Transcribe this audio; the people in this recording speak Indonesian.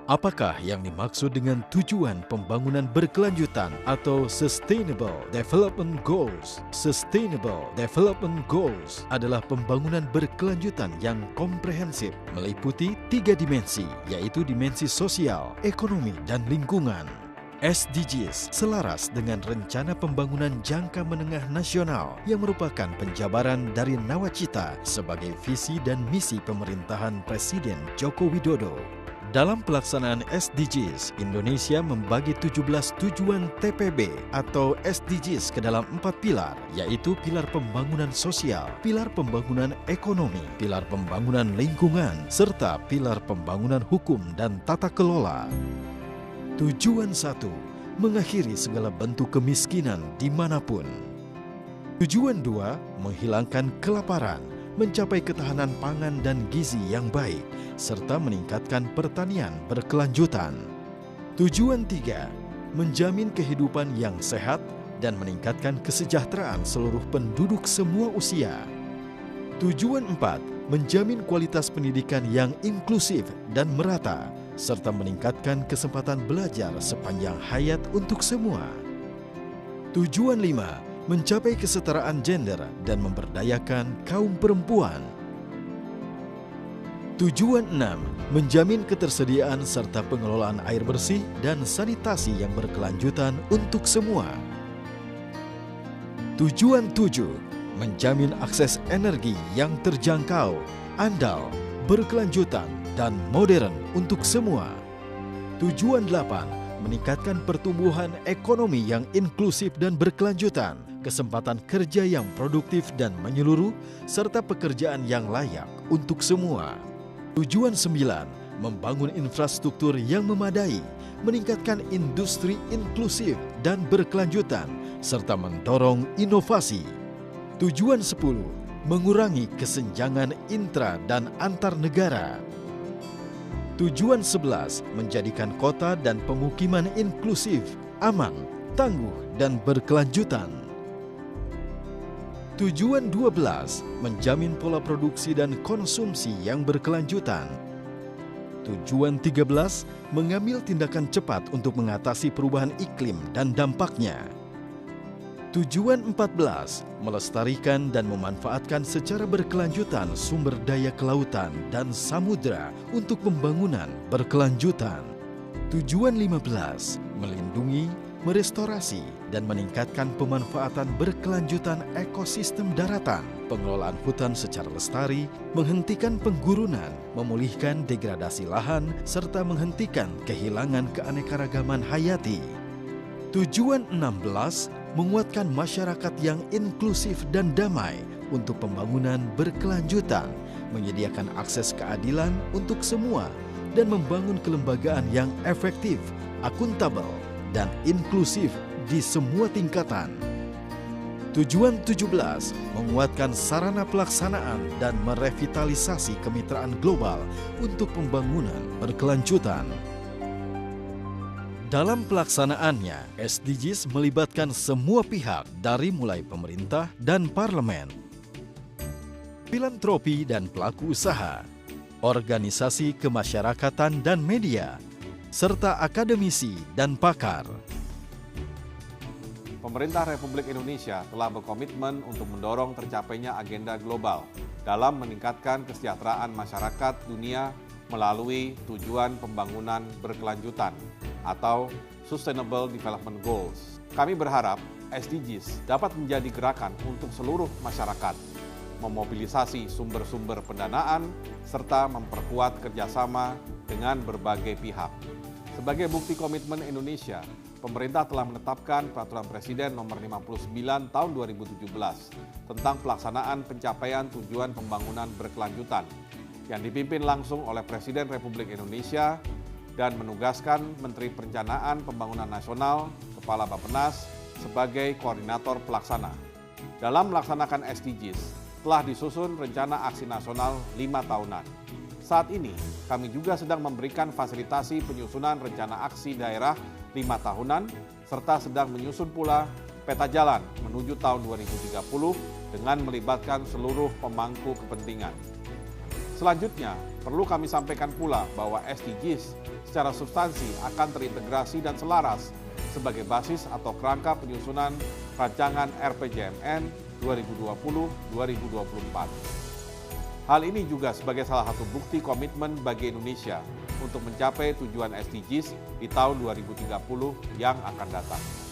Apakah yang dimaksud dengan tujuan pembangunan berkelanjutan atau Sustainable Development Goals? Sustainable Development Goals adalah pembangunan berkelanjutan yang komprehensif meliputi 3 dimensi, yaitu dimensi sosial, ekonomi, dan lingkungan. SDGs selaras dengan Rencana Pembangunan Jangka Menengah Nasional yang merupakan penjabaran dari nawacita sebagai visi dan misi pemerintahan Presiden Joko Widodo. Dalam pelaksanaan SDGs, Indonesia membagi 17 tujuan TPB atau SDGs ke dalam 4 pilar, yaitu pilar pembangunan sosial, pilar pembangunan ekonomi, pilar pembangunan lingkungan, serta pilar pembangunan hukum dan tata kelola. Tujuan 1, mengakhiri segala bentuk kemiskinan dimanapun. Tujuan 2, menghilangkan kelaparan, mencapai ketahanan pangan dan gizi yang baik, serta meningkatkan pertanian berkelanjutan. Tujuan 3, menjamin kehidupan yang sehat dan meningkatkan kesejahteraan seluruh penduduk semua usia. Tujuan 4, menjamin kualitas pendidikan yang inklusif dan merata, serta meningkatkan kesempatan belajar sepanjang hayat untuk semua. Tujuan 5, mencapai kesetaraan gender dan memberdayakan kaum perempuan. Tujuan 6, menjamin ketersediaan serta pengelolaan air bersih dan sanitasi yang berkelanjutan untuk semua. Tujuan 7, menjamin akses energi yang terjangkau, andal, berkelanjutan, dan modern untuk semua. Tujuan 8, meningkatkan pertumbuhan ekonomi yang inklusif dan berkelanjutan, kesempatan kerja yang produktif dan menyeluruh, serta pekerjaan yang layak untuk semua. Tujuan 9, membangun infrastruktur yang memadai, meningkatkan industri inklusif dan berkelanjutan, serta mendorong inovasi. Tujuan 10, mengurangi kesenjangan intra dan antar negara. Tujuan 11, menjadikan kota dan pemukiman inklusif, aman, tangguh, dan berkelanjutan. Tujuan 12, menjamin pola produksi dan konsumsi yang berkelanjutan. Tujuan 13, mengambil tindakan cepat untuk mengatasi perubahan iklim dan dampaknya. Tujuan 14, melestarikan dan memanfaatkan secara berkelanjutan sumber daya kelautan dan samudera untuk pembangunan berkelanjutan. Tujuan 15, melindungi, merestorasi, dan meningkatkan pemanfaatan berkelanjutan ekosistem daratan, pengelolaan hutan secara lestari, menghentikan penggurunan, memulihkan degradasi lahan, serta menghentikan kehilangan keanekaragaman hayati. Tujuan 16, menguatkan masyarakat yang inklusif dan damai untuk pembangunan berkelanjutan, menyediakan akses keadilan untuk semua, dan membangun kelembagaan yang efektif, akuntabel, dan inklusif di semua tingkatan. Tujuan 17, menguatkan sarana pelaksanaan dan merevitalisasi kemitraan global untuk pembangunan berkelanjutan. Dalam pelaksanaannya, SDGs melibatkan semua pihak dari mulai pemerintah dan parlemen, filantropi dan pelaku usaha, organisasi kemasyarakatan dan media, serta akademisi dan pakar. Pemerintah Republik Indonesia telah berkomitmen untuk mendorong tercapainya agenda global dalam meningkatkan kesejahteraan masyarakat dunia melalui tujuan pembangunan berkelanjutan atau Sustainable Development Goals. Kami berharap SDGs dapat menjadi gerakan untuk seluruh masyarakat, memobilisasi sumber-sumber pendanaan, serta memperkuat kerjasama dengan berbagai pihak. Sebagai bukti komitmen Indonesia, pemerintah telah menetapkan Peraturan Presiden Nomor 59 Tahun 2017 tentang pelaksanaan pencapaian tujuan pembangunan berkelanjutan yang dipimpin langsung oleh Presiden Republik Indonesia dan menugaskan Menteri Perencanaan Pembangunan Nasional, Kepala Bappenas, sebagai koordinator pelaksana. Dalam melaksanakan SDGs, telah disusun Rencana Aksi Nasional 5 tahunan. Saat ini, kami juga sedang memberikan fasilitasi penyusunan Rencana Aksi Daerah 5 tahunan, serta sedang menyusun pula peta jalan menuju tahun 2030 dengan melibatkan seluruh pemangku kepentingan. Selanjutnya, perlu kami sampaikan pula bahwa SDGs secara substansi akan terintegrasi dan selaras sebagai basis atau kerangka penyusunan rancangan RPJMN 2020-2024. Hal ini juga sebagai salah satu bukti komitmen bagi Indonesia untuk mencapai tujuan SDGs di tahun 2030 yang akan datang.